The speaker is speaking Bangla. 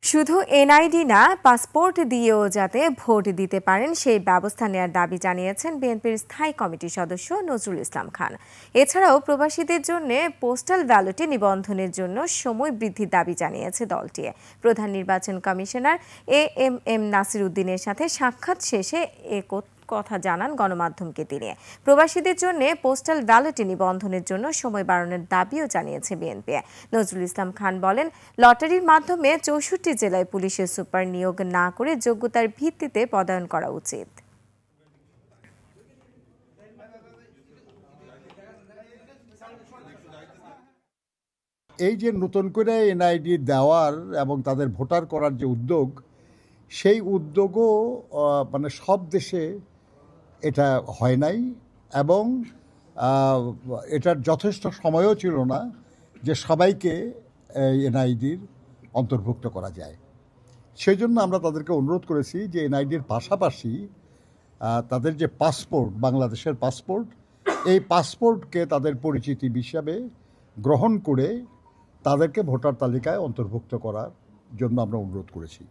শুধু এনআইডি না, পাসপোর্ট দিয়েও যাতে ভোট দিতে পারেন সেই ব্যবস্থা নেওয়ার দাবি জানিয়েছেন বিএনপির স্থায়ী কমিটির সদস্য নজরুল ইসলাম খান। এছাড়াও প্রবাসীদের জন্য পোস্টাল ব্যালটে নিবন্ধনের জন্য সময় বৃদ্ধির দাবি জানিয়েছে দলটি। প্রধান নির্বাচন কমিশনার এএমএম নাসির উদ্দিনের সাথে সাক্ষাৎ শেষে কথা জানান গণমাধ্যমকে তিনি। প্রবাসীদের জন্য পোস্টাল ব্যালটে নিবন্ধনের জন্য সময় বাড়ানোর দাবিও জানিয়েছে বিএনপি। নজরুল ইসলাম খান বলেন, লটারির মাধ্যমে 64 জেলায় পুলিশের সুপার নিয়োগ না করে যোগ্যতার ভিত্তিতে পদায়ন করা উচিত। এই যে নতুন করে এনআইডি দেওয়ার এবং তাদের ভোটার করার যে উদ্যোগ, সেই উদ্যোগও মানে সব দেশে এটা হয় নাই এবং এটার যথেষ্ট সময়ও ছিল না যে সবাইকে এনআইডির অন্তর্ভুক্ত করা যায়। সেই জন্য আমরা তাদেরকে অনুরোধ করেছি যে এনআইডির পাশাপাশি তাদের যে পাসপোর্ট, বাংলাদেশের পাসপোর্ট, এই পাসপোর্টকে তাদের পরিচিতি হিসাবে গ্রহণ করে তাদেরকে ভোটার তালিকায় অন্তর্ভুক্ত করার জন্য আমরা অনুরোধ করেছি।